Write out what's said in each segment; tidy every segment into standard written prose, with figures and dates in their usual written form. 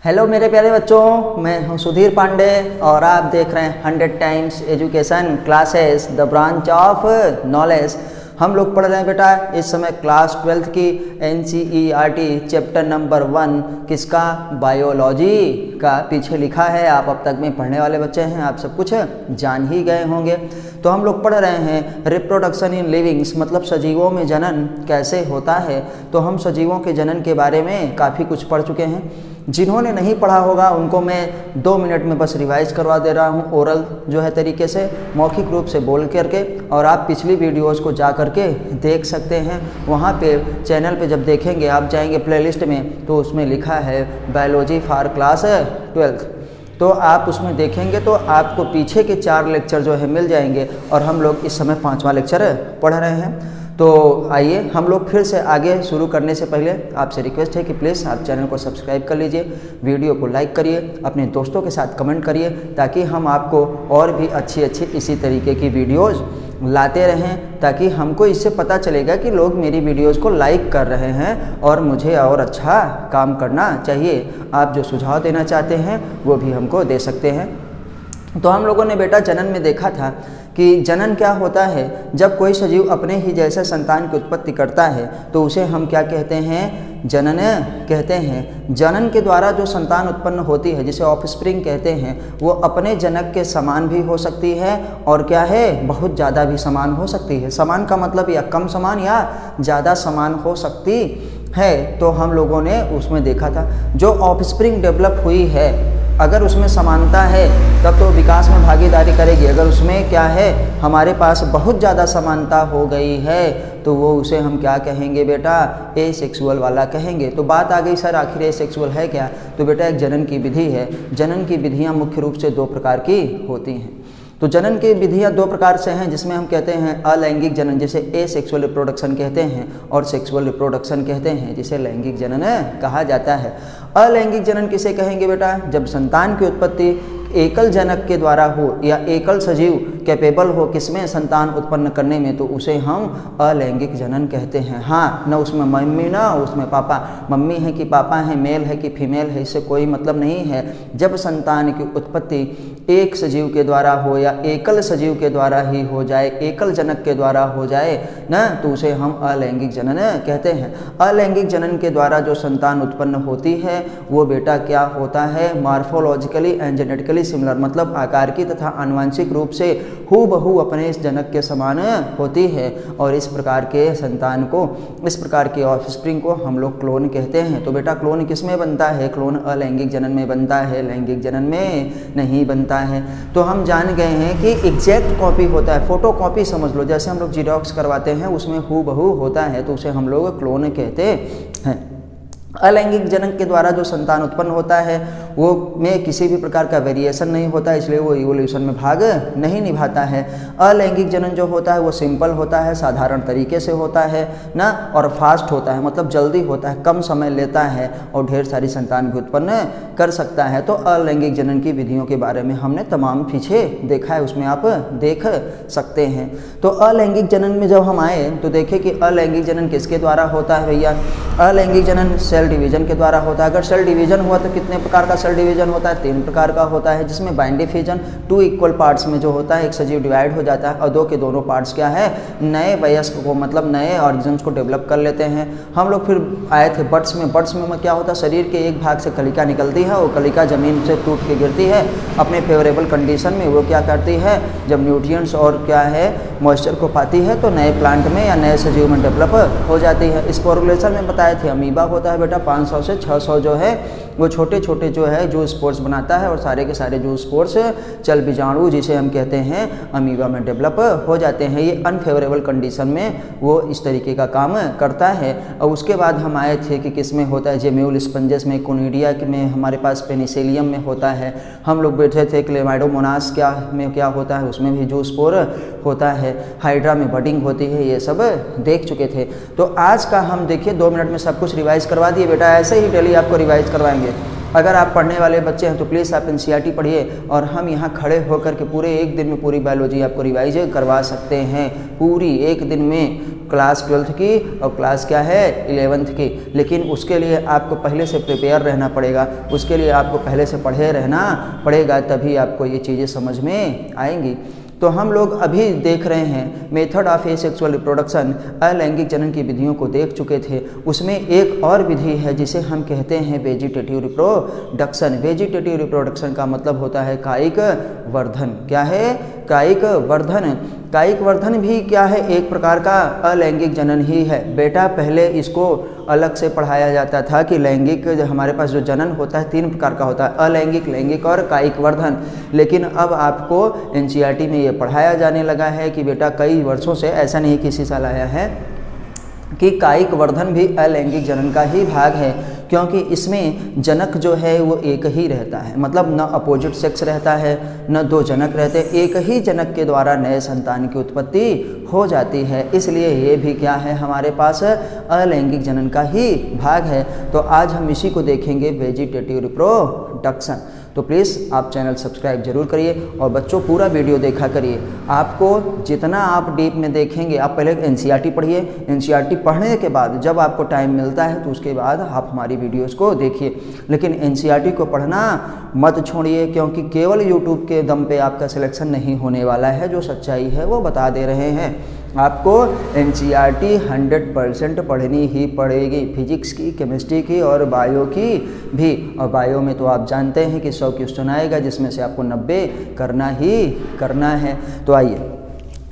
Hello मेरे प्यारे बच्चों, मैं हूं सुधीर पांडे और आप देख रहे हैं 100 times education classes the branch of knowledge. हम लोग पढ़ रहे हैं बेटा इस समय क्लास 12th की NCERT चैप्टर नंबर 1 किसका, बायोलॉजी का पीछे लिखा है। आप अब तक में पढ़ने वाले बच्चे हैं, आप सब कुछ जान ही गए होंगे। तो हम लोग पढ़ रहे हैं रिप्रोडक्शन इन लिविंग्स, मतलब सजीवों में जनन कैसे होता है। तो हम सजीवों के जनन के बारे में काफ़ी कुछ पढ़ चुके हैं। जिन्होंने नहीं पढ़ा होगा उनको मैं 2 मिनट में बस रिवाइज करवा दे रहा हूँ, ओरल जो है तरीके से, मौखिक रूप से बोल करके। और आप पिछली वीडियोस को जा करके देख सकते हैं। वहाँ पे चैनल पे जब देखेंगे, आप जाएंगे प्लेलिस्ट में तो उसमें लिखा है बायोलॉजी फॉर क्लास 12th। तो आप उसमें देखेंगे तो आपको पीछे के 4 लेक्चर जो है मिल जाएंगे। और हम लोग इस समय 5वां लेक्चर पढ़ रहे हैं। तो आइए हम लोग फिर से आगे शुरू करने से पहले आपसे रिक्वेस्ट है कि प्लीज़ आप चैनल को सब्सक्राइब कर लीजिए, वीडियो को लाइक करिए, अपने दोस्तों के साथ कमेंट करिए, ताकि हम आपको और भी अच्छी इसी तरीके की वीडियोज़ लाते रहें, ताकि हमको इससे पता चलेगा कि लोग मेरी वीडियोज़ को लाइक कर रहे हैं और मुझे और अच्छा काम करना चाहिए। आप जो सुझाव देना चाहते हैं वो भी हमको दे सकते हैं। तो हम लोगों ने बेटा जनन में देखा था कि जनन क्या होता है। जब कोई सजीव अपने ही जैसे संतान की उत्पत्ति करता है तो उसे हम क्या कहते हैं, जनन कहते हैं। जनन के द्वारा जो संतान उत्पन्न होती है, जिसे ऑफस्प्रिंग कहते हैं, वो अपने जनक के समान भी हो सकती है और क्या है, बहुत ज़्यादा भी समान हो सकती है। समान का मतलब या कम समान या ज़्यादा समान हो सकती है। तो हम लोगों ने उसमें देखा था जो ऑफस्प्रिंग डेवलप हुई है, अगर उसमें समानता है तब तो विकास में भागीदारी करेगी। अगर उसमें क्या है, हमारे पास बहुत ज़्यादा समानता हो गई है तो वो उसे हम क्या कहेंगे बेटा, एसेक्सुअल वाला कहेंगे। तो बात आ गई सर आखिर एसेक्सुअल है क्या। तो बेटा एक जनन की विधि है। जनन की विधियाँ मुख्य रूप से 2 प्रकार की होती हैं। तो जनन की विधियाँ 2 प्रकार से हैं, जिसमें हम कहते हैं अलैंगिक जनन, जिसे एसेक्सुअल रिप्रोडक्शन कहते हैं, और सेक्सुअल रिप्रोडक्शन कहते हैं, जिसे लैंगिक जनन कहा जाता है। अलैंगिक जनन किसे कहेंगे बेटा, जब संतान की उत्पत्ति एकल जनक के द्वारा हो या एकल सजीव कैपेबल हो किसमें, संतान उत्पन्न करने में, तो उसे हम अलैंगिक जनन कहते हैं। हाँ, न उसमें मम्मी ना उसमें पापा, मम्मी है कि पापा है, मेल है कि फीमेल है, इससे कोई मतलब नहीं है। जब संतान की उत्पत्ति एक सजीव के द्वारा हो या एकल सजीव के द्वारा ही हो जाए, एकल जनक के द्वारा हो जाए ना, तो उसे हम अलैंगिक जनन कहते हैं। अलैंगिक जनन के द्वारा जो संतान उत्पन्न होती है वो बेटा क्या होता है, मॉर्फोलॉजिकली एंड जेनेटिकली सिमिलर, मतलब आकार की तथा आनुवंशिक रूप से हूबहू अपने इस जनक के समान होती है। और इस प्रकार के संतान को, इस प्रकार के ऑफस्प्रिंग को हम लोग क्लोन कहते हैं। तो बेटा क्लोन किस में बनता है, क्लोन अलैंगिक जनन में बनता है, लैंगिक जनन में नहीं बनता है। तो हम जान गए हैं कि एग्जैक्ट कॉपी होता है, फोटो कॉपी समझ लो, जैसे हम लोग जीरोक्स करवाते हैं उसमें हूबहू होता है, तो उसे हम लोग क्लोन कहते हैं। अलैंगिक जनन के द्वारा जो संतान उत्पन्न होता है वो में किसी भी प्रकार का वेरिएशन नहीं होता, इसलिए वो इवोल्यूशन में भाग नहीं निभाता है। अलैंगिक जनन जो होता है वो सिंपल होता है, साधारण तरीके से होता है ना, और फास्ट होता है, मतलब जल्दी होता है, कम समय लेता है और ढेर सारी संतान भी उत्पन्न कर सकता है। तो अलैंगिक जनन की विधियों के बारे में हमने तमाम पीछे देखा है, उसमें आप देख सकते हैं। तो अलैंगिक जनन में जब हम आए तो देखें कि अलैंगिक जनन किसके द्वारा होता है भैया। अलैंगिक जनन सेल डिवीजन के द्वारा होता है। अगर सेल डिवीजन हुआ तो कितने प्रकार का सेल डिवीजन होता है, 3 प्रकार का होता है, जिसमें बाइंड डिफिजन 2 इक्वल पार्ट्स में जो होता है, एक सजीव डिवाइड हो जाता है और 2 के दोनों पार्ट्स क्या है, नए वयस्क को, मतलब नए ऑर्गन्स को डेवलप कर लेते हैं। हम लोग फिर आए थे बर्ड्स में। बर्ड्स में क्या होता है, शरीर के एक भाग से कलिका निकलती है और कलिका जमीन से टूट के गिरती है अपने फेवरेबल कंडीशन में। वो क्या करती है, जब न्यूट्रिएंट्स और क्या है मॉइस्चर को पाती है तो नए प्लांट में या नए सजीव में डेवलप हो जाती है। इस पॉपुलेशन में बताए थे अमीबा होता है बेटा 500 से 600 जो है वो छोटे छोटे जो है जो स्पोर्स बनाता है, और सारे के सारे जो स्पोर्स चल बीजाणु जिसे हम कहते हैं अमीबा में डेवलप हो जाते हैं। ये अनफेवरेबल कंडीशन में वो इस तरीके का काम करता है। और उसके बाद हम आए थे कि किस में होता है, जेम्यूल स्पंजेस में, कोनिडिया में, हमारे पास पेनिसिलियम में होता है। हम लोग बैठे थे क्लेमाइडोमोनास क्या में क्या होता है, उसमें भी जो स्पोर होता है, हाइड्रा में बडिंग होती है, ये सब देख चुके थे। तो आज का हम देखिए 2 मिनट में सब कुछ रिवाइज करवा दिए बेटा, ऐसे ही डेली आपको रिवाइज करवाएंगे। अगर आप पढ़ने वाले बच्चे हैं तो प्लीज़ आप एनसीईआरटी पढ़िए और हम यहाँ खड़े होकर के पूरे एक दिन में पूरी बायोलॉजी आपको रिवाइज करवा सकते हैं, पूरी एक दिन में क्लास 12th की और क्लास क्या है 11th की। लेकिन उसके लिए आपको पहले से प्रिपेयर रहना पड़ेगा, उसके लिए आपको पहले से पढ़े रहना पड़ेगा, तभी आपको ये चीज़ें समझ में आएंगी। तो हम लोग अभी देख रहे हैं मेथड ऑफ एसेक्सुअल रिप्रोडक्शन, अलैंगिक जनन की विधियों को देख चुके थे। उसमें एक और विधि है जिसे हम कहते हैं वेजिटेटिव रिप्रोडक्शन। वेजिटेटिव रिप्रोडक्शन का मतलब होता है कायिक वर्धन। क्या है? कायिक वर्धन। कायिक वर्धन भी क्या है? एक प्रकार का अलैंगिक जनन ही है। बेटा पहले इसको अलग से पढ़ाया जाता था कि लैंगिक हमारे पास जो जनन होता है 3 प्रकार का होता है, अलैंगिक, लैंगिक और कायिक वर्धन। लेकिन अब आपको एनसीईआरटी में ये पढ़ाया जाने लगा है कि बेटा कई वर्षों से, ऐसा नहीं किसी साल आया है, कि कायिक वर्धन भी अलैंगिक जनन का ही भाग है, क्योंकि इसमें जनक जो है वो एक ही रहता है, मतलब न अपोजिट सेक्स रहता है न 2 जनक रहते, एक ही जनक के द्वारा नए संतान की उत्पत्ति हो जाती है। इसलिए ये भी क्या है? हमारे पास अलैंगिक जनन का ही भाग है। तो आज हम इसी को देखेंगे, वेजिटेटिव रिप्रोडक्शन। तो प्लीज़ आप चैनल सब्सक्राइब जरूर करिए और बच्चों पूरा वीडियो देखा करिए। आपको जितना आप डीप में देखेंगे, आप पहले एनसीईआरटी पढ़िए, एनसीईआरटी पढ़ने के बाद जब आपको टाइम मिलता है तो उसके बाद आप हमारी वीडियोस को देखिए। लेकिन एनसीईआरटी को पढ़ना मत छोड़िए, क्योंकि केवल यूट्यूब के दम पे आपका सिलेक्शन नहीं होने वाला है। जो सच्चाई है वो बता दे रहे हैं। आपको एनसीईआरटी 100% पढ़नी ही पड़ेगी, फिजिक्स की, केमिस्ट्री की और बायो की भी। और बायो में तो आप जानते हैं कि 100 क्वेश्चन आएगा, जिसमें से आपको 90 करना ही करना है। तो आइए,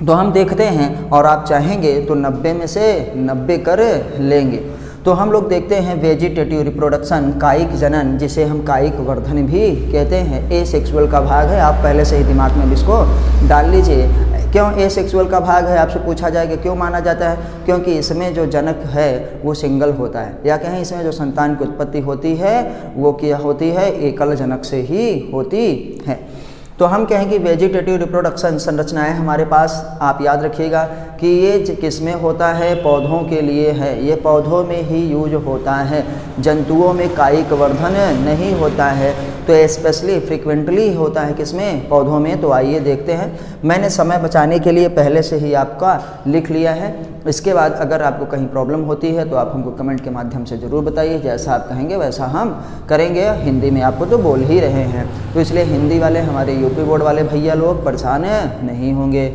तो हम देखते हैं, और आप चाहेंगे तो 90 में से 90 कर लेंगे। तो हम लोग देखते हैं वेजिटेटिव रिप्रोडक्शन, कायिक जनन, जिसे हम कायिक वर्धन भी कहते हैं, एसेक्सुअल का भाग है। आप पहले से ही दिमाग में इसको डाल लीजिए। क्यों एसेक्सुअल का भाग है? आपसे पूछा जाएगा क्यों माना जाता है? क्योंकि इसमें जो जनक है वो सिंगल होता है, या कहें इसमें जो संतान की उत्पत्ति होती है वो क्या होती है? एकल जनक से ही होती है। तो हम कहें कि वेजिटेटिव रिप्रोडक्शन संरचनाएं हमारे पास, आप याद रखिएगा कि ये किस में होता है? पौधों के लिए है, ये पौधों में ही यूज होता है। जंतुओं में कायिक वर्धन नहीं होता है, तो स्पेशली फ्रिक्वेंटली होता है किसमें? पौधों में। तो आइए देखते हैं। मैंने समय बचाने के लिए पहले से ही आपका लिख लिया है। इसके बाद अगर आपको कहीं प्रॉब्लम होती है तो आप हमको कमेंट के माध्यम से ज़रूर बताइए। जैसा आप कहेंगे वैसा हम करेंगे। हिंदी में आपको तो बोल ही रहे हैं, तो इसलिए हिंदी वाले, हमारे यूपी बोर्ड वाले भैया लोग परेशान नहीं होंगे।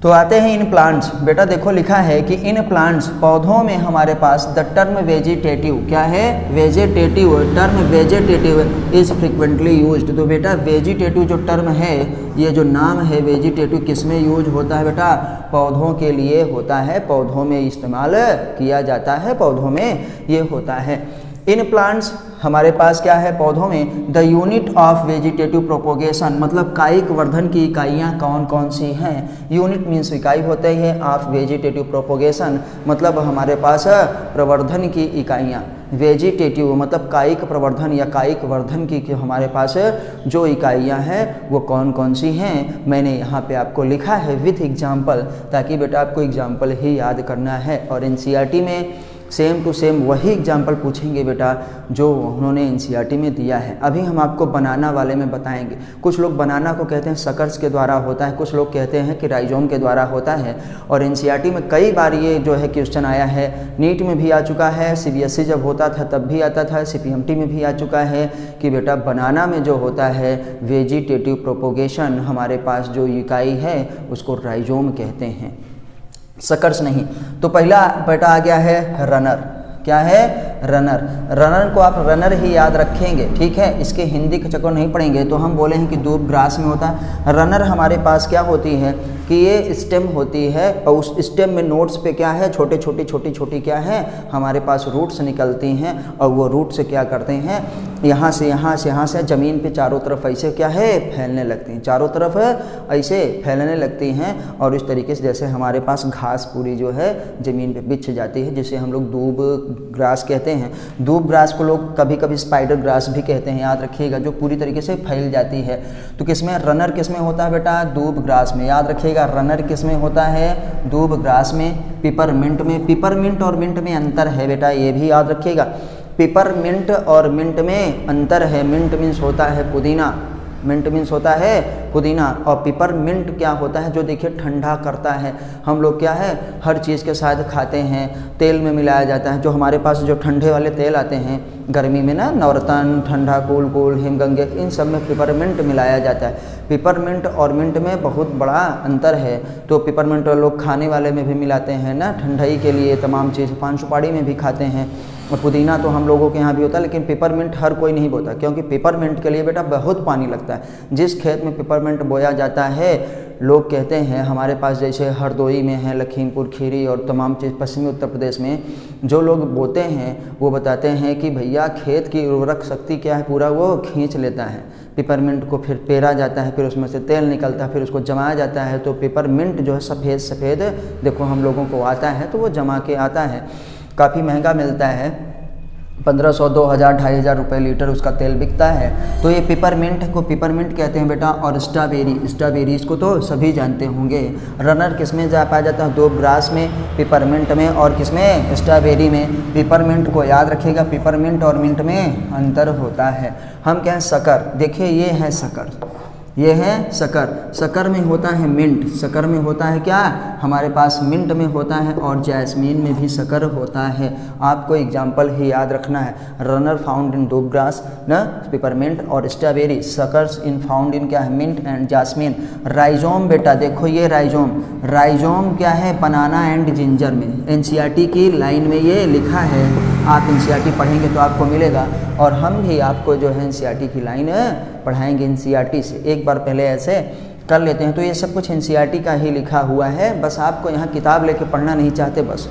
तो आते हैं इन प्लांट्स। बेटा देखो लिखा है कि इन प्लांट्स, पौधों में हमारे पास द टर्म वेजिटेटिव, क्या है? Vegetative, term vegetative is frequently used. तो बेटा वेजिटेटिव जो टर्म है, ये जो नाम है वेजिटेटिव, किस में यूज होता है बेटा? पौधों के लिए होता है, पौधों में इस्तेमाल किया जाता है, पौधों में ये होता है। इन प्लांट्स हमारे पास क्या है? पौधों में the unit of vegetative propagation, मतलब कायिक वर्धन की इकाइयाँ कौन कौन सी हैं? यूनिट मीन्स इकाई होते हैं, ऑफ वेजिटेटिव प्रोपोगेशन मतलब हमारे पास प्रवर्धन की इकाइयाँ। वेजिटेटिव मतलब कायिक प्रवर्धन या कायिक वर्धन की हमारे पास जो इकाइयाँ हैं वो कौन कौन सी हैं, मैंने यहाँ पे आपको लिखा है विथ एग्जाम्पल, ताकि बेटा आपको एग्जाम्पल ही याद करना है। और एनसीईआरटी में सेम टू सेम वही एग्जाम्पल पूछेंगे बेटा जो उन्होंने एनसीईआरटी में दिया है। अभी हम आपको बनाना वाले में बताएंगे। कुछ लोग बनाना को कहते हैं सकर्स के द्वारा होता है, कुछ लोग कहते हैं कि राइजोम के द्वारा होता है। और एनसीईआरटी में कई बार ये जो है क्वेश्चन आया है, नीट में भी आ चुका है, सीबीएसई जब होता था तब भी आता था, सीपीएमटी में भी आ चुका है कि बेटा बनाना में जो होता है वेजिटेटिव प्रोपोगेशन, हमारे पास जो इकाई है उसको राइजोम कहते हैं, सकर्स नहीं। तो पहला बेटा आ गया है रनर। क्या है? रनर। रनर को आप रनर ही याद रखेंगे, ठीक है? इसके हिंदी का चक्कर नहीं पढ़ेंगे। तो हम बोले हैं कि दूब ग्रास में होता है। रनर हमारे पास क्या होती है कि ये स्टेम होती है, और उस स्टेम में नोट्स पे क्या है? छोटे छोटी क्या है? हमारे पास रूट्स निकलती हैं, और वो रूट से क्या करते हैं? यहाँ से ज़मीन पे चारों तरफ ऐसे क्या है? फैलने लगती हैं, चारों तरफ ऐसे फैलने लगती हैं। और इस तरीके से जैसे हमारे पास घास पूरी जो है ज़मीन पे बिछ जाती है, जिसे हम लोग दूब ग्रास कहते हैं। दूब ग्रास को लोग कभी कभी स्पाइडर ग्रास भी कहते हैं, याद रखिएगा, जो पूरी तरीके से फैल जाती है। तो किसमें? रनर किसमें होता है बेटा? दूब ग्रास में। याद रखिएगा रनर किसमें होता है? दूब ग्रास में। पिपरमिंट में। पिपरमिंट और मिंट में अंतर है बेटा, ये भी याद रखिएगा। पिपरमिंट और मिंट में अंतर है। मिंट मीन्स होता है पुदीना, मिंट मीन्स होता है पुदीना, और पिपरमिंट क्या होता है, जो देखिए ठंडा करता है। हम लोग क्या है हर चीज़ के साथ खाते हैं, तेल में मिलाया जाता है। जो हमारे पास जो ठंडे वाले तेल आते हैं गर्मी में ना, नवरत्न, ठंडा कूल कूल, हिमगंगे, इन सब में पिपरमिंट मिलाया जाता है। पिपरमिंट और मिंट में बहुत बड़ा अंतर है। तो पिपरमिंट लोग खाने वाले में भी मिलाते हैं ना, ठंडाई के लिए तमाम चीज़, पान सुपारी में भी खाते हैं। और पुदीना तो हम लोगों के यहाँ भी होता है, लेकिन पिपरमिंट हर कोई नहीं बोता, क्योंकि पिपरमिंट के लिए बेटा बहुत पानी लगता है। जिस खेत में पिपरमिंट बोया जाता है, लोग कहते हैं हमारे पास जैसे हरदोई में है, लखीमपुर खीरी और तमाम चीज़ पश्चिमी उत्तर प्रदेश में जो लोग बोते हैं वो बताते हैं कि भैया खेत की उर्वरक शक्ति क्या है, पूरा वो खींच लेता है। पिपरमिंट को फिर पेरा जाता है, फिर उसमें से तेल निकलता है, फिर उसको जमाया जाता है। तो पिपरमिंट जो है सफ़ेद सफ़ेद देखो हम लोगों को आता है, तो वो जमा के आता है। काफ़ी महंगा मिलता है, 1500, 2000, 2500 रुपये लीटर उसका तेल बिकता है। तो ये पिपरमिंट को पिपरमिंट कहते हैं बेटा। और स्ट्रॉबेरी, स्ट्रॉबेरी इसको तो सभी जानते होंगे। रनर किस में जा पाया जाता है, दो ग्रास में, पिपरमिंट में, और किस में, स्ट्रॉबेरी में। पिपरमिंट को याद रखिएगा, पिपरमिंट और मिंट में अंतर होता है। हम क्या है शक्कर, देखिए ये है शक्कर, ये है शक्कर। शक्कर में होता है मिंट, शक्कर में होता है क्या, हमारे पास मिंट में होता है, और जैस्मीन में भी शक्कर होता है। आपको एग्जाम्पल ही याद रखना है। रनर फाउंड इन डूब ग्रास न, पिपरमिंट और स्ट्रॉबेरी। शक्कर्स इन फाउंड इन क्या है, मिंट एंड जैस्मीन। राइजोम बेटा देखो ये राइजोम, राइजोम क्या है, बनाना एंड जिंजर में। एनसीईआरटी की लाइन में ये लिखा है, आप एनसीईआरटी पढ़ेंगे तो आपको मिलेगा। और हम भी आपको जो है एनसीईआरटी की लाइन पढ़ाएंगे एनसीईआरटी से। एक बार पहले ऐसे कर लेते हैं। तो ये सब कुछ एनसीईआरटी का ही लिखा हुआ है, बस आपको यहाँ किताब लेके पढ़ना नहीं चाहते बस,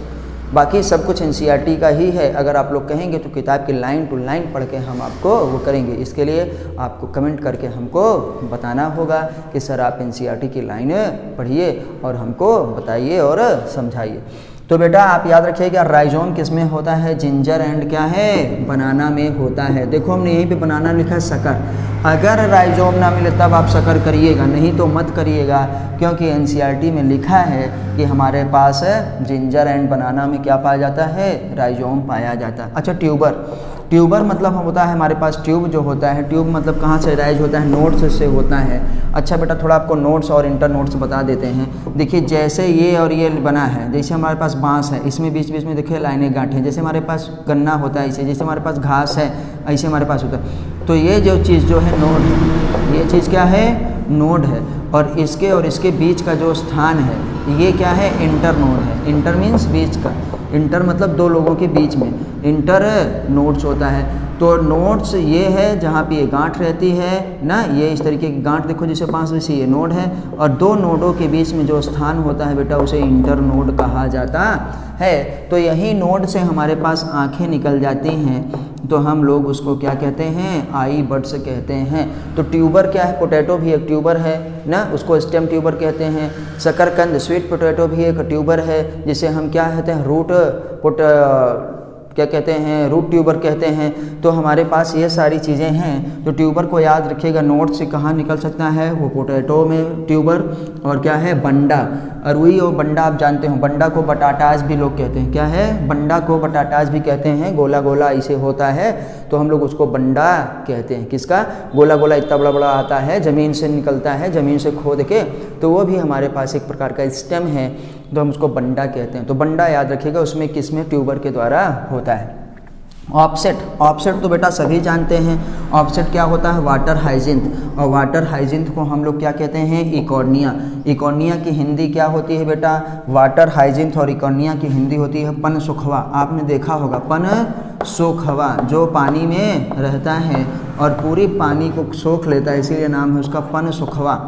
बाकी सब कुछ एनसीईआरटी का ही है। अगर आप लोग कहेंगे तो किताब की लाइन टू लाइन पढ़ के हम आपको वो करेंगे। इसके लिए आपको कमेंट करके हमको बताना होगा कि सर आप एनसीईआरटी की लाइन पढ़िए और हमको बताइए और समझाइए। तो बेटा आप याद रखिएगा, राइजोम किस में होता है, जिंजर एंड क्या है, बनाना में होता है। देखो हमने यहीं पे बनाना लिखा है शक्कर। अगर राइजोम ना मिले तब आप शक्कर करिएगा, नहीं तो मत करिएगा, क्योंकि एनसीईआरटी में लिखा है कि हमारे पास जिंजर एंड बनाना में क्या पाया जाता है, राइजोम पाया जाता है। अच्छा ट्यूबर, ट्यूबर मतलब होता है हमारे पास ट्यूब जो होता है, ट्यूब मतलब कहाँ से राइज होता है, नोड्स से होता है। अच्छा बेटा थोड़ा आपको नोड्स और इंटर नोड्स बता देते हैं। देखिए जैसे ये और ये बना है, जैसे हमारे पास बांस है, इसमें बीच बीच में देखिए लाइनें गांठें, जैसे हमारे पास गन्ना होता है ऐसे, जैसे हमारे पास घास है ऐसे हमारे पास होता है। तो ये जो चीज़ जो है नोड, ये चीज़ क्या है, नोड है। और इसके बीच का जो स्थान है ये क्या है, इंटर नोड है। इंटर मीन्स बीच का, इंटर मतलब दो लोगों के बीच में, इंटर नोड्स होता है। तो नोड्स ये है जहाँ पे ये गांठ रहती है ना, ये इस तरीके की गांठ देखो जैसे पास वैसे ये नोड है, और दो नोडों के बीच में जो स्थान होता है बेटा उसे इंटर नोड कहा जाता है। तो यही नोड से हमारे पास आँखें निकल जाती हैं, तो हम लोग उसको क्या कहते हैं, आई बड्स कहते हैं। तो ट्यूबर क्या है, पोटैटो भी एक ट्यूबर है ना, उसको स्टेम ट्यूबर कहते हैं। शकरकंद स्वीट पोटैटो भी एक ट्यूबर है, जिसे हम क्या कहते हैं, क्या कहते हैं, रूट ट्यूबर कहते हैं। तो हमारे पास ये सारी चीज़ें हैं। तो ट्यूबर को याद रखिएगा, नोड से कहाँ निकल सकता है, वो पोटैटो में ट्यूबर। और क्या है, बंडा, अरुई और बंडा आप जानते हो, बंडा को बटाटाज भी लोग कहते हैं। क्या है, बंडा को बटाटाज भी कहते हैं, गोला गोला इसे होता है, तो हम लोग उसको बंडा कहते हैं। किसका, गोला गोला इतना बड़ा बड़ा आता है, ज़मीन से निकलता है, ज़मीन से खोद के, तो वो भी हमारे पास एक प्रकार का स्टेम है, तो हम उसको बंडा कहते हैं। तो बंडा याद रखिएगा, उसमें किसमें, ट्यूबर के द्वारा होता है। ऑफसेट, ऑफसेट तो बेटा सभी जानते हैं। ऑफसेट क्या होता है, वाटर हाइजिंथ, और वाटर हाइजिंथ को हम लोग क्या कहते हैं, इकोर्निया। इकोर्निया की हिंदी क्या होती है बेटा, वाटर हाइजिंथ, और इकोर्निया की हिंदी होती है पन सुखवा। आपने देखा होगा पन सोखवा, जो पानी में रहता है और पूरी पानी को सोख लेता है, इसीलिए नाम है उसका पन सुखवा।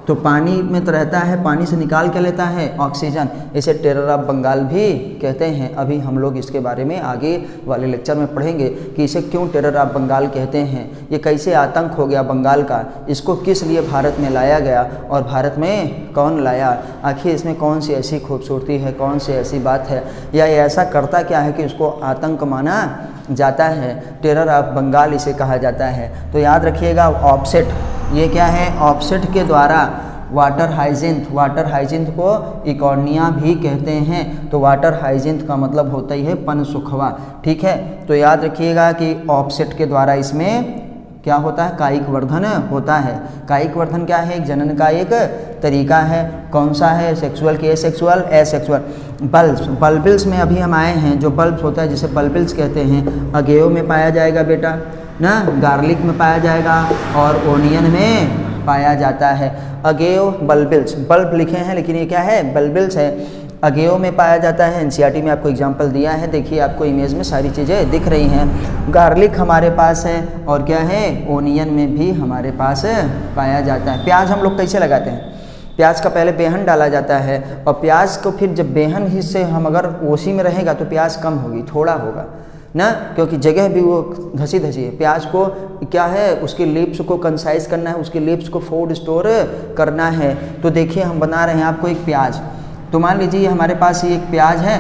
तो पानी में तो रहता है, पानी से निकाल के लेता है ऑक्सीजन, इसे टेरर ऑफ बंगाल भी कहते हैं। अभी हम लोग इसके बारे में आगे वाले लेक्चर में पढ़ेंगे कि इसे क्यों टेरर ऑफ बंगाल कहते हैं, ये कैसे आतंक हो गया बंगाल का, इसको किस लिए भारत में लाया गया और भारत में कौन लाया, आखिर इसमें कौन सी ऐसी खूबसूरती है, कौन सी ऐसी बात है, या ये ऐसा करता क्या है कि उसको आतंक माना जाता है, टेरर ऑफ बंगाल इसे कहा जाता है। तो याद रखिएगा ऑफसेट, ये क्या है, ऑफसेट के द्वारा वाटर हाइजिंथ को इकॉर्निया भी कहते हैं। तो वाटर हाइजिंथ का मतलब होता ही है पनसुखवा, ठीक है। तो याद रखिएगा कि ऑफसेट के द्वारा इसमें क्या होता है, कायिक वर्धन होता है। कायिक वर्धन क्या है, एक जनन का एक तरीका है। कौन सा है, सेक्सुअल कि एसेक्सुअल, एसेक्सुअल। बल्बिल्स में अभी हम आए हैं, जो बल्ब्स होता है जिसे बल्बिल्स कहते हैं, अगेयो में पाया जाएगा बेटा ना, गार्लिक में पाया जाएगा और ओनियन में पाया जाता है। अगेयो बल्बिल्स, बल्ब लिखे हैं लेकिन ये क्या है, बल्बिल्स है। अगेयो में पाया जाता है, एनसीईआरटी में आपको एग्जाम्पल दिया है, देखिए आपको इमेज में सारी चीज़ें दिख रही हैं। गार्लिक हमारे पास है और क्या है, ओनियन में भी हमारे पास पाया जाता है। प्याज हम लोग कैसे लगाते हैं, प्याज का पहले बेहन डाला जाता है और प्याज को फिर जब बेहन हिस्से हम अगर ओसी में रहेगा तो प्याज कम होगी, थोड़ा होगा ना, क्योंकि जगह भी वो धसी धसी है। प्याज को क्या है, उसके लिप्स को कंसाइज करना है, उसके लिप्स को फूड स्टोर करना है। तो देखिए हम बना रहे हैं आपको एक प्याज, तो मान लीजिए हमारे पास ये एक प्याज है,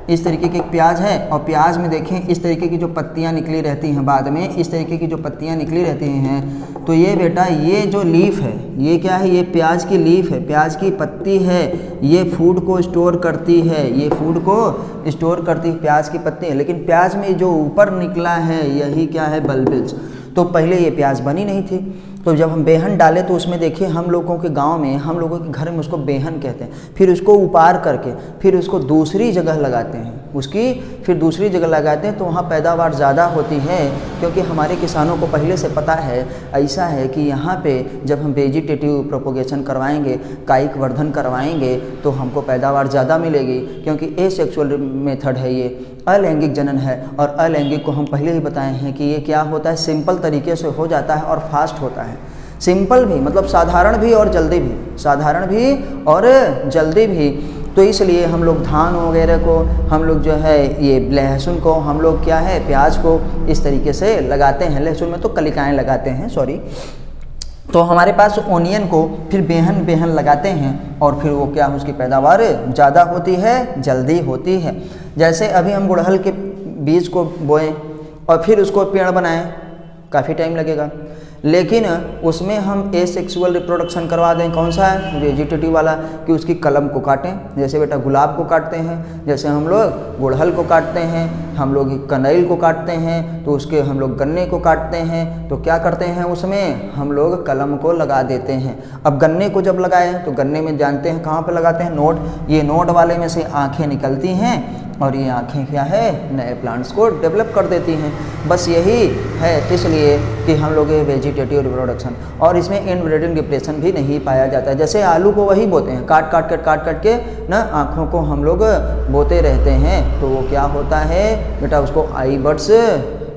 इस तरीके की एक प्याज है और प्याज में देखें इस तरीके की जो पत्तियां निकली रहती हैं, बाद में इस तरीके की जो पत्तियां निकली रहती हैं, तो ये बेटा ये जो लीफ है, ये क्या है, ये प्याज की लीफ है, प्याज की पत्ती है, ये फूड को स्टोर करती है, ये फूड को स्टोर करती है प्याज की पत्ती है। लेकिन प्याज में जो ऊपर निकला है यही क्या है, बल्बिल्स। तो पहले ये प्याज बनी नहीं थी, तो जब हम बेहन डाले तो उसमें देखिए हम लोगों के गांव में, हम लोगों के घर में उसको बेहन कहते हैं। फिर उसको उपार करके फिर उसको दूसरी जगह लगाते हैं, उसकी फिर दूसरी जगह लगाते हैं, तो वहाँ पैदावार ज़्यादा होती है। क्योंकि हमारे किसानों को पहले से पता है, ऐसा है कि यहाँ पे जब हम वेजिटेटिव प्रोपोगेशन करवाएंगे, कायिक वर्धन करवाएंगे, तो हमको पैदावार ज़्यादा मिलेगी। क्योंकि एसेक्सुअल मेथड है, ये अलैंगिक जनन है, और अलैंगिक को हम पहले ही बताए हैं कि ये क्या होता है, सिंपल तरीके से हो जाता है और फास्ट होता है। सिंपल भी मतलब साधारण भी और जल्दी भी, साधारण भी और जल्दी भी। तो इसलिए हम लोग धान वगैरह को, हम लोग जो है ये लहसुन को, हम लोग क्या है प्याज को इस तरीके से लगाते हैं। लहसुन में तो कलिकाएँ लगाते हैं, सॉरी। तो हमारे पास ओनियन को फिर बेहन लगाते हैं और फिर वो क्या, उसकी पैदावार ज़्यादा होती है, जल्दी होती है। जैसे अभी हम गुड़हल के बीज को बोएं और फिर उसको पेड़ बनाएं, काफ़ी टाइम लगेगा। लेकिन उसमें हम एसेक्सुअल रिप्रोडक्शन करवा दें, कौन सा है, वेजिटेटिव वाला, कि उसकी कलम को काटें। जैसे बेटा गुलाब को काटते हैं, जैसे हम लोग गुड़हल को काटते हैं, हम लोग कनैल को काटते हैं, तो उसके हम लोग गन्ने को काटते हैं। तो क्या करते हैं, उसमें हम लोग कलम को लगा देते हैं। अब गन्ने को जब लगाए तो गन्ने में जानते हैं कहाँ पे लगाते हैं, नोड। ये नोड वाले में से आँखें निकलती हैं और ये आँखें क्या है, नए प्लांट्स को डेवलप कर देती हैं। बस यही है, इसलिए कि हम लोग ये वेजिटेटिव रिप्रोडक्शन, और इसमें इनब्रीडिंग डिप्रेशन भी नहीं पाया जाता है। जैसे आलू को वही बोते हैं, काट काट के ना आँखों को हम लोग बोते रहते हैं, तो वो क्या होता है बेटा, उसको आई बड्स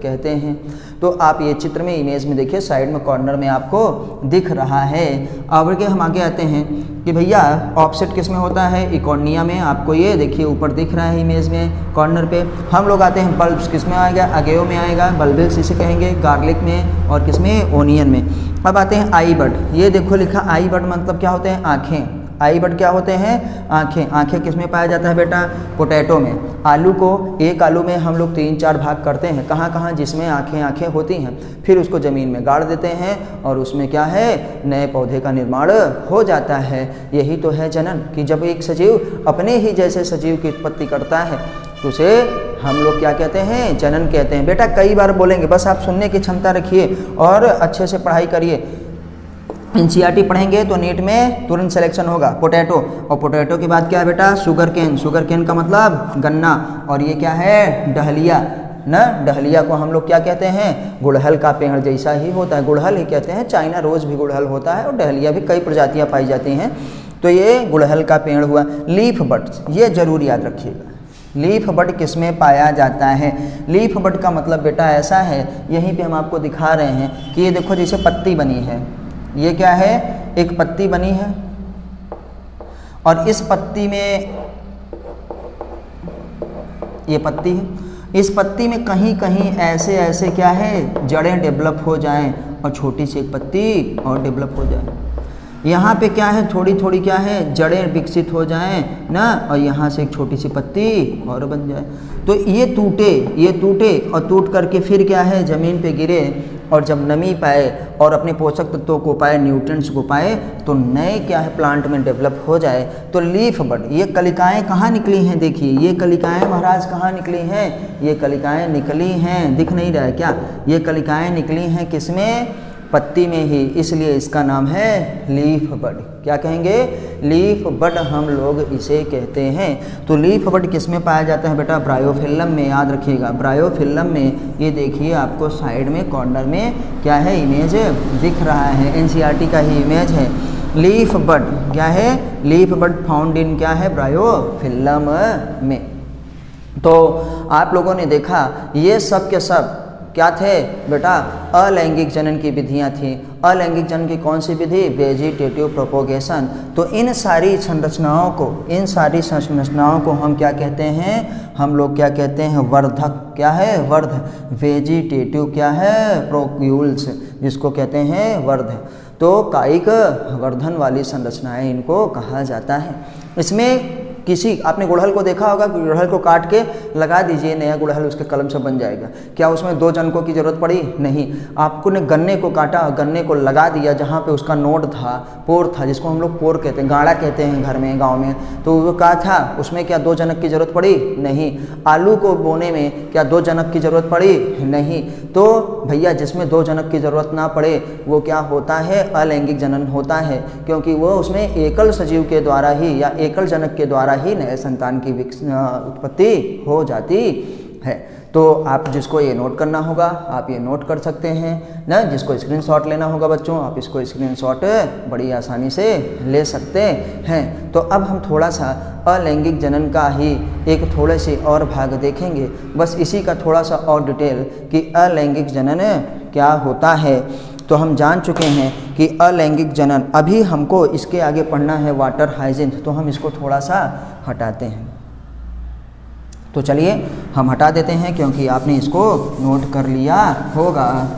कहते हैं। तो आप ये चित्र में इमेज में देखिए, साइड में कॉर्नर में आपको दिख रहा है। अब के हम आगे आते हैं कि भैया ऑफसेट किस में होता है, इकॉर्निया में। आपको ये देखिए ऊपर दिख रहा है इमेज में कॉर्नर पे। हम लोग आते हैं बल्ब्स, किस में आएगा, अगेयो में आएगा, बल्बिल्स इसे कहेंगे, गार्लिक में, और किस में, ओनियन में। अब आते हैं आई बड। ये देखो लिखा आई बड मतलब क्या होते हैं, आँखें। आई बड क्या होते हैं, आँखें। आँखें किस में पाया जाता है बेटा, पोटैटो में। आलू को, एक आलू में हम लोग 3-4 भाग करते हैं, कहाँ कहाँ, जिसमें आँखें होती हैं। फिर उसको ज़मीन में गाड़ देते हैं और उसमें क्या है, नए पौधे का निर्माण हो जाता है। यही तो है जनन, कि जब एक सजीव अपने ही जैसे सजीव की उत्पत्ति करता है तो उसे हम लोग क्या कहते हैं, जनन कहते हैं। बेटा कई बार बोलेंगे, बस आप सुनने की क्षमता रखिए और अच्छे से पढ़ाई करिए। एनसीईआरटी पढ़ेंगे तो नीट में तुरंत सिलेक्शन होगा पोटैटो, और पोटैटो के बाद क्या है बेटा, शुगर केन। शुगर केन का मतलब गन्ना, और ये क्या है, डहलिया ना। डहलिया को हम लोग क्या कहते हैं, गुड़हल का पेड़ जैसा ही होता है, गुड़हल ही कहते हैं। चाइना रोज भी गुड़हल होता है और डहलिया भी कई प्रजातियां पाई जाती हैं। तो ये गुड़हल का पेड़ हुआ। लीफ बड, ये जरूर याद रखिएगा, लीफ बड किस में पाया जाता है। लीफ बड का मतलब बेटा ऐसा है, यहीं पे हम आपको दिखा रहे हैं कि ये देखो जैसे पत्ती बनी है, ये क्या है, एक पत्ती बनी है, और इस पत्ती में, ये पत्ती है, इस पत्ती में कहीं कहीं ऐसे ऐसे क्या है, जड़ें डेवलप हो जाएं और छोटी सी एक पत्ती और डेवलप हो जाए। यहाँ पे क्या है, थोड़ी थोड़ी क्या है, जड़ें विकसित हो जाएं ना, और यहाँ से एक छोटी सी पत्ती और बन जाए। तो ये टूटे और टूट करके फिर क्या है, ज़मीन पे गिरे और जब नमी पाए और अपने पोषक तत्वों को पाए, न्यूट्रिएंट्स को पाए, तो नए क्या है प्लांट में डेवलप हो जाए। तो लीफ बड, ये कलिकाएँ कहाँ निकली हैं? देखिए ये कलिकाएँ महाराज कहाँ निकली हैं? ये कलिकाएँ निकली हैं, दिख नहीं रहा है क्या? ये कलिकाएँ निकली हैं किसमें? पत्ती में ही, इसलिए इसका नाम है लीफ बड। क्या कहेंगे? लीफ बड हम लोग इसे कहते हैं। तो लीफ बड किस में पाया जाता है बेटा? ब्रायोफिल्लम में, याद रखिएगा। ब्रायोफिल्लम में ये देखिए आपको साइड में कॉर्नर में क्या है इमेज दिख रहा है, एनसीईआरटी का ही इमेज है। लीफ बड क्या है? लीफ बड फाउंड इन क्या है? ब्रायोफिल्लम में। तो आप लोगों ने देखा ये सब के सब क्या थे बेटा? अलैंगिक जनन की विधियां थी। अलैंगिक जनन की कौन सी विधि? Vegetative propagation. तो इन सारी संरचनाओं को हम क्या कहते हैं? हम लोग क्या कहते हैं? वर्धक। क्या है? वर्ध। वेजिटेटिव क्या है? प्रोक्यूल्स, जिसको कहते हैं वर्ध। तो कायिक वर्धन वाली संरचनाएं इनको कहा जाता है। इसमें किसी आपने गुड़हल को देखा होगा कि गुड़हल को काट के लगा दीजिए, नया गुड़हल उसके कलम से बन जाएगा। क्या उसमें दो जनकों की जरूरत पड़ी? नहीं। आपको ने गन्ने को काटा, गन्ने को लगा दिया जहाँ पे उसका नोड था, पोर था, जिसको हम लोग पोर कहते हैं, गाड़ा कहते हैं घर में, गांव में। तो वो क्या था? उसमें क्या दो जनक की जरूरत पड़ी? नहीं। आलू को बोने में क्या दो जनक की जरूरत पड़ी? नहीं। तो भैया जिसमें दो जनक की जरूरत ना पड़े वो क्या होता है? अलैंगिक जनन होता है, क्योंकि वो उसमें एकल सजीव के द्वारा ही या एकल जनक के द्वारा ही नए संतान की उत्पत्ति हो जाती है। तो आप जिसको ये नोट करना होगा आप ये नोट कर सकते हैं ना। जिसको स्क्रीनशॉट लेना होगा बच्चों, आप इसको स्क्रीनशॉट बड़ी आसानी से ले सकते हैं। तो अब हम थोड़ा सा अलैंगिक जनन का ही एक थोड़े से और भाग देखेंगे, बस इसी का थोड़ा सा और डिटेल कि अलैंगिक जनन क्या होता है। तो हम जान चुके हैं कि अलैंगिक जनन, अभी हमको इसके आगे पढ़ना है वाटर हाइजिन्थ, तो हम इसको थोड़ा सा हटाते हैं। तो चलिए हम हटा देते हैं क्योंकि आपने इसको नोट कर लिया होगा।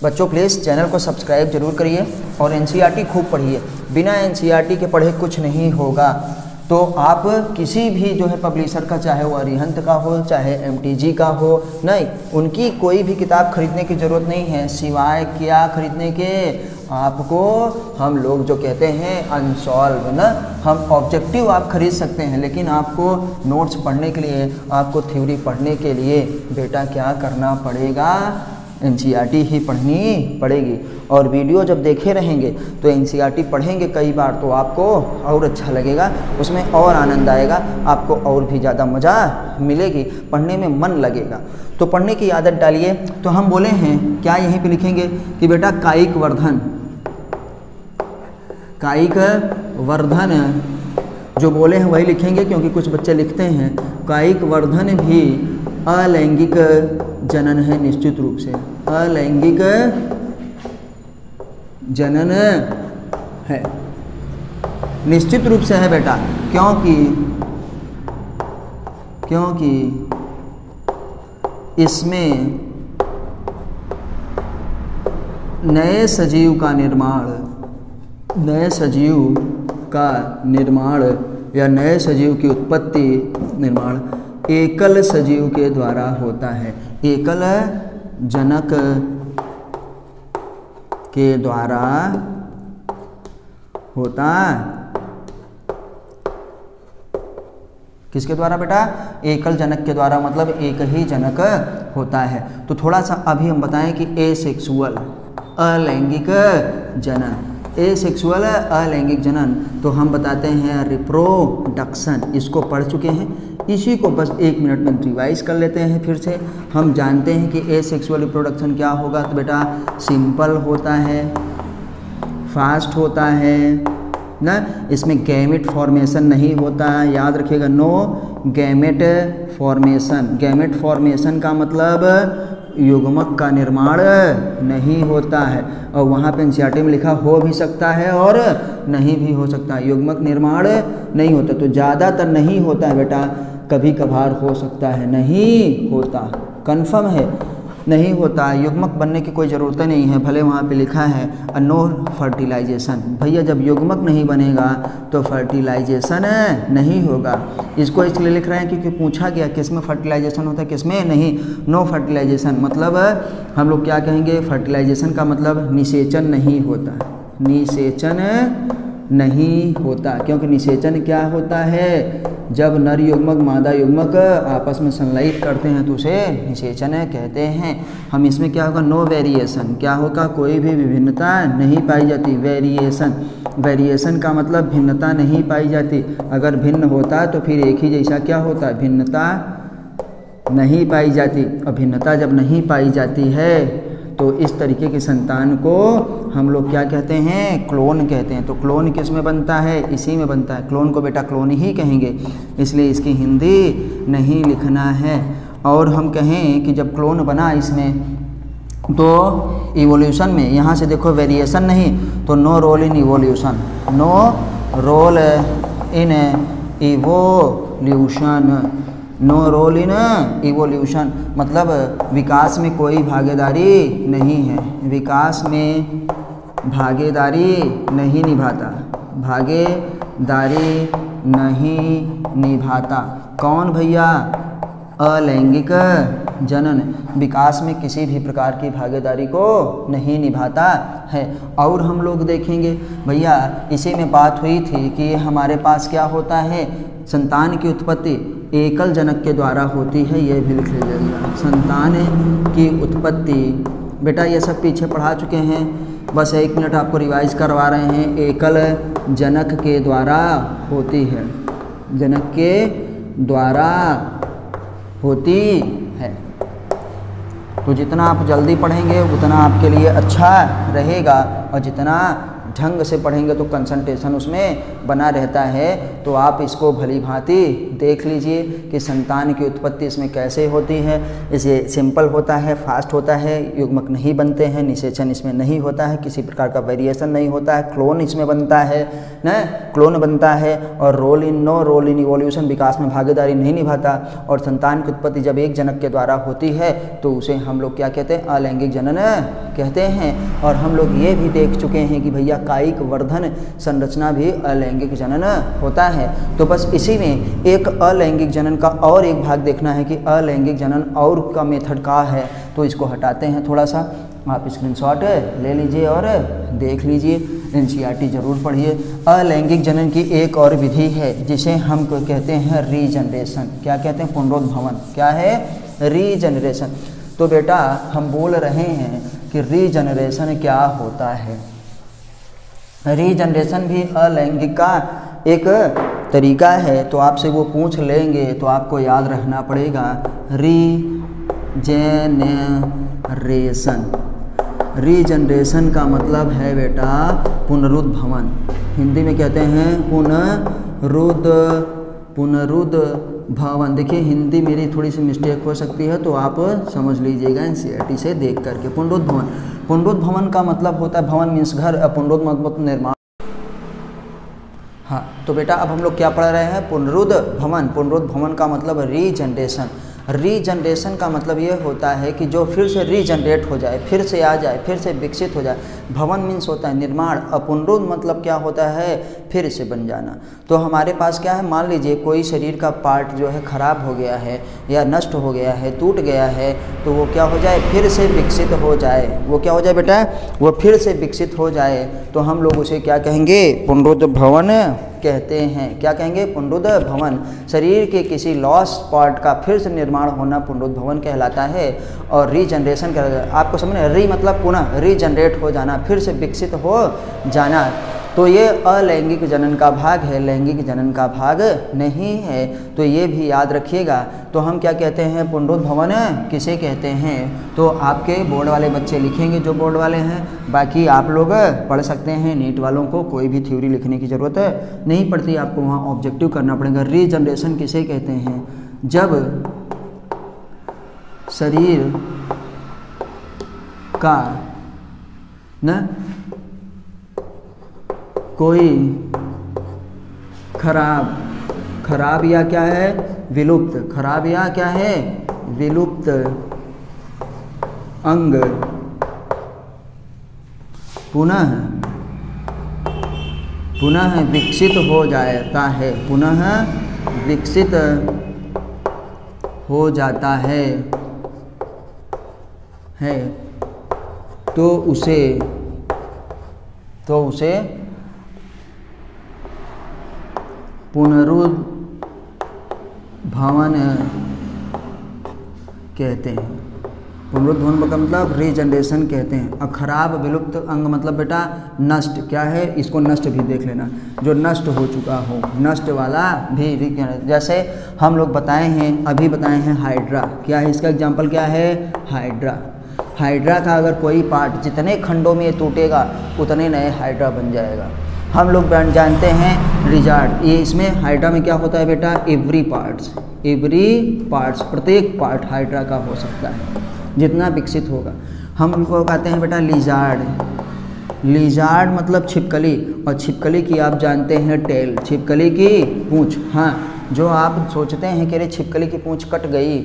बच्चों प्लीज़ चैनल को सब्सक्राइब जरूर करिए और एनसीईआरटी खूब पढ़िए। बिना एनसीईआरटी के पढ़े कुछ नहीं होगा। तो आप किसी भी जो है पब्लिशर का, चाहे वो अरिहंत का हो चाहे एमटीजी का हो, नहीं, उनकी कोई भी किताब खरीदने की ज़रूरत नहीं है, सिवाय क्या खरीदने के? आपको हम लोग जो कहते हैं अनसॉल्व ना, हम ऑब्जेक्टिव आप खरीद सकते हैं, लेकिन आपको नोट्स पढ़ने के लिए, आपको थ्योरी पढ़ने के लिए बेटा क्या करना पड़ेगा? एनसीईआरटी ही पढ़नी पड़ेगी। और वीडियो जब देखे रहेंगे तो एनसीईआरटी पढ़ेंगे कई बार तो आपको और अच्छा लगेगा, उसमें और आनंद आएगा, आपको और भी ज़्यादा मज़ा मिलेगी, पढ़ने में मन लगेगा। तो पढ़ने की आदत डालिए। तो हम बोले हैं क्या यहीं पे लिखेंगे कि बेटा कायिक वर्धन, कायिक वर्धन जो बोले हैं वही लिखेंगे, क्योंकि कुछ बच्चे लिखते हैं कायिक वर्धन भी अलैंगिक जनन है। निश्चित रूप से अलैंगिक जनन है, निश्चित रूप से है बेटा, क्योंकि इसमें नए सजीव का निर्माण या नए सजीव की उत्पत्ति निर्माण एकल सजीव के द्वारा होता है, एकल जनक के द्वारा होता। किसके द्वारा बेटा? एकल जनक के द्वारा, मतलब एक ही जनक होता है। तो थोड़ा सा अभी हम बताएं कि एसेक्सुअल अलैंगिक जनन, एसेक्सुअल अलैंगिक जनन, तो हम बताते हैं रिप्रोडक्शन, इसको पढ़ चुके हैं, इसी को बस 1 मिनट में रिवाइज कर लेते हैं फिर से। हम जानते हैं कि एसेक्सुअल रिप्रोडक्शन क्या होगा, तो बेटा सिंपल होता है, फास्ट होता है ना, इसमें गैमेट फॉर्मेशन नहीं होता है, याद रखिएगा, no gamete formation. Gamete formation का मतलब युग्मक का निर्माण नहीं होता है, और वहाँ पे एनसीईआरटी में लिखा हो भी सकता है और नहीं भी हो सकता है, युग्मक निर्माण नहीं होता। तो ज़्यादातर नहीं होता है बेटा, कभी कभार हो सकता है, नहीं होता, कन्फर्म है। नहीं होता, युग्मक बनने की कोई ज़रूरत नहीं है, भले वहाँ पे लिखा है नो फर्टिलाइजेशन। भैया जब युग्मक नहीं बनेगा तो फर्टिलाइजेशन नहीं होगा। इसको इसलिए लिख रहे हैं क्योंकि पूछा गया किस में फर्टिलाइजेशन होता है किस में नहीं। नो फर्टिलाइजेशन मतलब हम लोग क्या कहेंगे, फर्टिलाइजेशन का मतलब निषेचन नहीं होता, निषेचन नहीं होता। क्योंकि निषेचन क्या होता है, जब नर युग्मक मादा युग्मक आपस में संलयित करते हैं तो उसे निषेचन कहते हैं। हम इसमें क्या होगा, नो वेरिएशन, क्या होगा, कोई भी विभिन्नता नहीं पाई जाती। वेरिएशन, वेरिएशन का मतलब भिन्नता नहीं पाई जाती। अगर भिन्न होता तो फिर एक ही जैसा क्या होता, भिन्नता नहीं पाई जाती। और भिन्नता जब नहीं पाई जाती है तो इस तरीके की संतान को हम लोग क्या कहते हैं, क्लोन कहते हैं। तो क्लोन किस में बनता है, इसी में बनता है। क्लोन को बेटा क्लोन ही कहेंगे, इसलिए इसकी हिंदी नहीं लिखना है। और हम कहें कि जब क्लोन बना इसमें तो इवोल्यूशन में, यहाँ से देखो वेरिएशन नहीं तो no role in evolution, no role in evolution, no role in evolution मतलब विकास में कोई भागीदारी नहीं है, विकास में भागीदारी नहीं निभाता, भागीदारी नहीं निभाता। कौन भैया, अलैंगिक जनन विकास में किसी भी प्रकार की भागीदारी को नहीं निभाता है। और हम लोग देखेंगे भैया इसी में बात हुई थी कि हमारे पास क्या होता है, संतान की उत्पत्ति एकल जनक के द्वारा होती है, ये भी लिख लीजिएगा। संतान की उत्पत्ति बेटा ये सब पीछे पढ़ा चुके हैं, बस 1 मिनट आपको रिवाइज करवा रहे हैं। एकल जनक के द्वारा होती है, जनक के द्वारा होती है। तो जितना आप जल्दी पढ़ेंगे उतना आपके लिए अच्छा रहेगा, और जितना ढंग से पढ़ेंगे तो कंसंट्रेशन उसमें बना रहता है। तो आप इसको भली भांति देख लीजिए कि संतान की उत्पत्ति इसमें कैसे होती है। इसे सिंपल होता है, फास्ट होता है, युग्मक नहीं बनते हैं, निषेचन इसमें नहीं होता है, किसी प्रकार का वेरिएशन नहीं होता है, क्लोन इसमें बनता है न, क्लोन बनता है। और role in, no role in evolution विकास में भागीदारी नहीं निभाता। और संतान की उत्पत्ति जब एक जनक के द्वारा होती है तो उसे हम लोग क्या कहते हैं, अलैंगिक जनन कहते हैं। और हम लोग ये भी देख चुके हैं कि भैया कायिक वर्धन संरचना भी अलैंगिक जनन होता है। तो बस इसी में एक अलैंगिक जनन का और एक भाग देखना है कि अलैंगिक जनन और का मेथड का है। तो इसको हटाते हैं, थोड़ा सा आप स्क्रीनशॉट ले लीजिए और देख लीजिए, एनसीईआरटी जरूर पढ़िए। अलैंगिक जनन की एक और विधि है जिसे हम कहते हैं रीजनरेशन। क्या कहते हैं, पुनरुद्भवन। क्या है, रीजनरेशन। तो बेटा हम बोल रहे हैं कि रीजनरेशन क्या होता है। रीजनरेशन भी अलैंगिक का एक तरीका है। तो आपसे वो पूछ लेंगे तो आपको याद रखना पड़ेगा रीजनरेशन। रीजनरेशन का मतलब है बेटा पुनरुद्भवन। हिंदी में कहते हैं पुनरुद्भवन। देखिए हिंदी मेरी थोड़ी सी मिस्टेक हो सकती है तो आप समझ लीजिएगा एनसीईआरटी से देख करके। पुनरुद्भवन, पुनरुद्भवन का मतलब होता है, भवन मीन्स घर, पुनरुद्भवन निर्माण। हाँ तो बेटा अब हम लोग क्या पढ़ रहे हैं, पुनरुद्भवन। पुनरुद्भवन का मतलब रीजनरेशन। रीजनरेशन का मतलब ये होता है कि जो फिर से रीजनरेट हो जाए, फिर से आ जाए, फिर से विकसित हो जाए। भवन मीन्स होता है निर्माण, पुनरुद्ध मतलब क्या होता है, फिर से बन जाना। तो हमारे पास क्या है, मान लीजिए कोई शरीर का पार्ट जो है खराब हो गया है या नष्ट हो गया है, टूट गया है, तो वो क्या हो जाए, फिर से विकसित हो जाए। वो क्या हो जाए बेटा, वो फिर से विकसित हो जाए तो हम लोग उसे क्या कहेंगे, पुनरुद्भवन कहते हैं। क्या कहेंगे, पुनरुद्भवन। शरीर के किसी लॉस पार्ट का फिर से निर्माण होना पुनरुद्भवन कहलाता है। और रीजनरेशन कहलाता है, आपको समझ में, री मतलब पुनः, रीजनरेट हो जाना, फिर से विकसित हो जाना। तो ये अलैंगिक जनन का भाग है, लैंगिक जनन का भाग नहीं है। तो ये भी याद रखिएगा। तो हम क्या कहते हैं, पुनरुद्भवन किसे कहते हैं। तो आपके बोर्ड वाले बच्चे लिखेंगे जो बोर्ड वाले हैं, बाकी आप लोग पढ़ सकते हैं। नीट वालों को कोई भी थ्योरी लिखने की ज़रूरत नहीं पड़ती, आपको वहाँ ऑब्जेक्टिव करना पड़ेगा। रीजनरेशन किसे कहते हैं, जब शरीर का न कोई खराब या क्या है, विलुप्त, खराब या क्या है, विलुप्त अंग पुनः विकसित हो जाता है, पुनः विकसित हो जाता है तो उसे पुनरुद्भवन कहते हैं। पुनरुद्भवन का मतलब रीजनरेशन कहते हैं। और खराब विलुप्त अंग मतलब बेटा नष्ट, क्या है इसको नष्ट भी देख लेना, जो नष्ट हो चुका हो, नष्ट वाला भी। जैसे हम लोग अभी बताए हैं हाइड्रा, क्या है इसका एग्जाम्पल क्या है, हाइड्रा। हाइड्रा का अगर कोई पार्ट जितने खंडों में ये टूटेगा उतने नए हाइड्रा बन जाएगा। हम लोग जानते हैं रिजार्ड, ये इसमें हाइड्रा में क्या होता है बेटा, एवरी पार्ट्स, प्रत्येक पार्ट हाइड्रा का हो सकता है जितना विकसित होगा। हम उनको कहते हैं बेटा लिजार्ड मतलब छिपकली, और छिपकली की आप जानते हैं टेल, छिपकली की पूंछ। हाँ, जो आप सोचते हैं कि अरे छिपकली की पूंछ कट गई,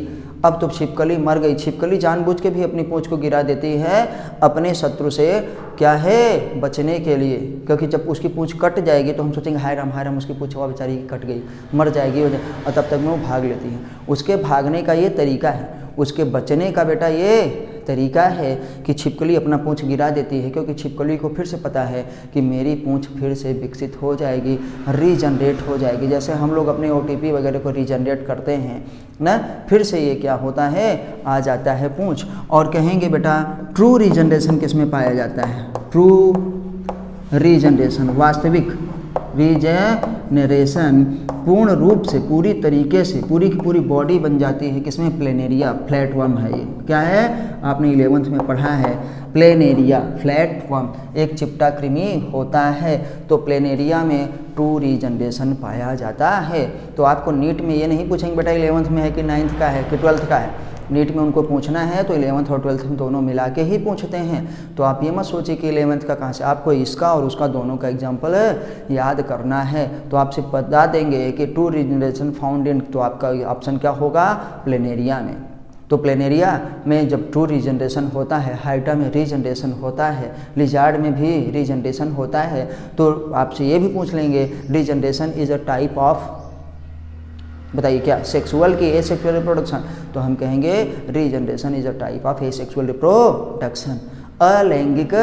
अब तो छिपकली मर गई। छिपकली जानबूझ के भी अपनी पूंछ को गिरा देती है अपने शत्रु से, क्या है, बचने के लिए। क्योंकि जब उसकी पूंछ कट जाएगी तो हम सोचेंगे हाय राम उसकी पूंछ हुआ बेचारी कट गई, मर जाएगी, और तब तक में वो भाग लेती है। उसके भागने का ये तरीका है, उसके बचने का बेटा ये तरीका है कि छिपकली अपना पूंछ गिरा देती है, क्योंकि छिपकली को फिर से पता है कि मेरी पूंछ फिर से विकसित हो जाएगी, रीजनरेट हो जाएगी। जैसे हम लोग अपने OTP वगैरह को रीजनरेट करते हैं ना, फिर से ये क्या होता है, आ जाता है पूंछ। और कहेंगे बेटा ट्रू रीजनरेशन किस में पाया जाता है, ट्रू रीजनरेशन, वास्तविक रीजनरेशन पूर्ण रूप से, पूरी तरीके से, पूरी की पूरी बॉडी बन जाती है किसमें, प्लेनेरिया, फ्लैटवर्म है ये। क्या है, आपने 11th में पढ़ा है, प्लेनेरिया, फ्लैटवर्म एक चिपटा कृमि होता है। तो प्लेनेरिया में ट्रू रीजनरेशन पाया जाता है। तो आपको नीट में ये नहीं पूछेंगे बेटा 11th में है कि 9th का है कि 12th का है, नीट में उनको पूछना है तो 11th और 12th में दोनों मिला के ही पूछते हैं। तो आप ये मत सोचिए कि 11th का कहाँ से, आपको इसका और उसका दोनों का एग्जाम्पल याद करना है। तो आपसे बता देंगे कि ट्रू रीजनरेशन फाउंड इन, तो आपका ऑप्शन क्या होगा, प्लेनेरिया में। तो प्लेनेरिया में जब ट्रू रीजनरेशन होता है, हाइड्रा में रीजनरेशन होता है, लिजार्ड में भी रीजनरेशन होता है। तो आपसे ये भी पूछ लेंगे regeneration is a type of, बताइए क्या, सेक्सुअल की एसेक्सुअल रिप्रोडक्शन। तो हम कहेंगे regeneration is a type of asexual reproduction, अलैंगिक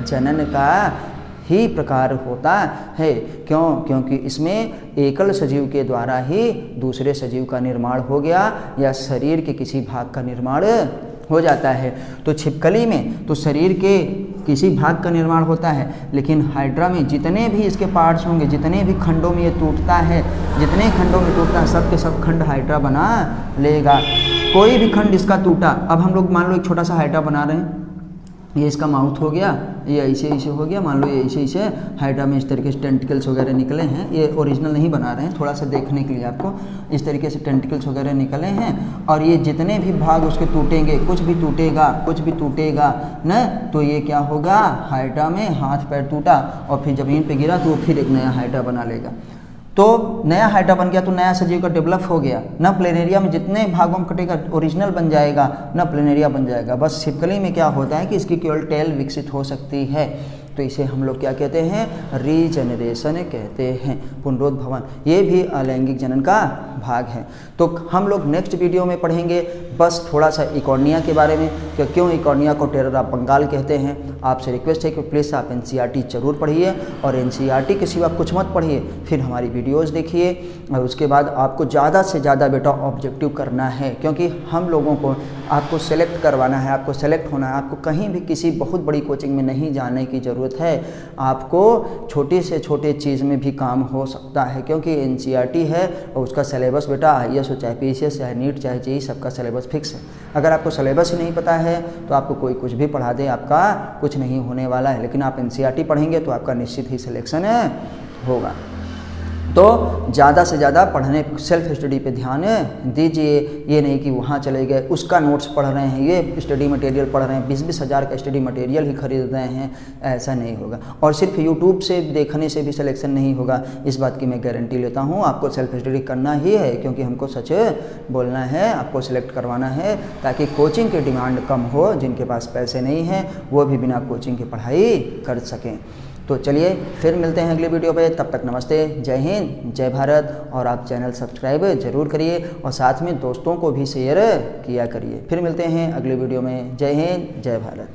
जनन का ही प्रकार होता है। क्यों, क्योंकि इसमें एकल सजीव के द्वारा ही दूसरे सजीव का निर्माण हो गया या शरीर के किसी भाग का निर्माण हो जाता है। तो छिपकली में तो शरीर के किसी भाग का निर्माण होता है, लेकिन हाइड्रा में जितने भी इसके पार्ट्स होंगे, जितने भी खंडों में ये टूटता है, जितने खंडों में टूटता है सब के सब खंड हाइड्रा बना लेगा। कोई भी खंड इसका टूटा, अब हम लोग मान लो एक छोटा सा हाइड्रा बना रहे हैं, ये इसका माउथ हो गया, ये ऐसे ऐसे हो गया, मान लो ये ऐसे ऐसे हाइड्रा में इस तरीके से टेंटिकल्स वगैरह निकले हैं। ये ओरिजिनल नहीं बना रहे हैं, थोड़ा सा देखने के लिए आपको, इस तरीके से टेंटिकल्स वगैरह निकले हैं। और ये जितने भी भाग उसके टूटेंगे, कुछ भी टूटेगा न, तो ये क्या होगा, हाइड्रा में हाथ पैर टूटा और फिर ज़मीन पे गिरा तो वो फिर एक नया हाइड्रा बना लेगा। तो नया हाइड्रा बन गया तो नया सजीव का डेवलप हो गया। न प्लेनेरिया में जितने भागों में कटेगा ओरिजिनल बन जाएगा, न प्लेनेरिया बन जाएगा। बस छिपकली में क्या होता है कि इसकी केवल टेल विकसित हो सकती है। तो इसे हम लोग क्या कहते हैं, रीजनरेशन कहते हैं, पुनरुद्भवन। ये भी अलैंगिक जनन का भाग है। तो हम लोग नेक्स्ट वीडियो में पढ़ेंगे बस थोड़ा सा इकॉर्निया के बारे में, कि क्यों इकॉर्निया को टेरर ऑफ बंगाल कहते हैं। आपसे रिक्वेस्ट है कि प्लीज़ आप NCERT जरूर पढ़िए, और NCERT के सिवा कुछ मत पढ़िए, फिर हमारी वीडियोज़ देखिए। और उसके बाद आपको ज़्यादा से ज़्यादा बेटा ऑब्जेक्टिव करना है, क्योंकि हम लोगों को आपको सेलेक्ट करवाना है, आपको सेलेक्ट होना है। आपको कहीं भी किसी बहुत बड़ी कोचिंग में नहीं जाने की ज़रूरत है, आपको छोटे से छोटे चीज़ में भी काम हो सकता है, क्योंकि NCERT है और उसका सिलेबस बेटा IAS हो चाहे PCS चाहे नीट चाहे JEE सबका सिलेबस फिक्स है। अगर आपको सिलेबस ही नहीं पता है तो आपको कोई कुछ भी पढ़ा दे, आपका कुछ नहीं होने वाला है। लेकिन आप NCERT पढ़ेंगे तो आपका निश्चित ही सिलेक्शन होगा। तो ज़्यादा से ज़्यादा पढ़ने सेल्फ स्टडी पे ध्यान दीजिए। ये नहीं कि वहाँ चले गए उसका नोट्स पढ़ रहे हैं, ये स्टडी मटेरियल पढ़ रहे हैं, 20-20 हज़ार का स्टडी मटेरियल ही खरीद रहे हैं, ऐसा नहीं होगा। और सिर्फ यूट्यूब से देखने से भी सिलेक्शन नहीं होगा, इस बात की मैं गारंटी लेता हूँ। आपको सेल्फ स्टडी करना ही है, क्योंकि हमको सच बोलना है, आपको सिलेक्ट करवाना है, ताकि कोचिंग की डिमांड कम हो। जिनके पास पैसे नहीं हैं वो भी बिना कोचिंग की पढ़ाई कर सकें। तो चलिए फिर मिलते हैं अगली वीडियो पे, तब तक नमस्ते, जय हिंद, जय भारत। और आप चैनल सब्सक्राइब ज़रूर करिए और साथ में दोस्तों को भी शेयर किया करिए। फिर मिलते हैं अगली वीडियो में, जय हिंद, जय भारत।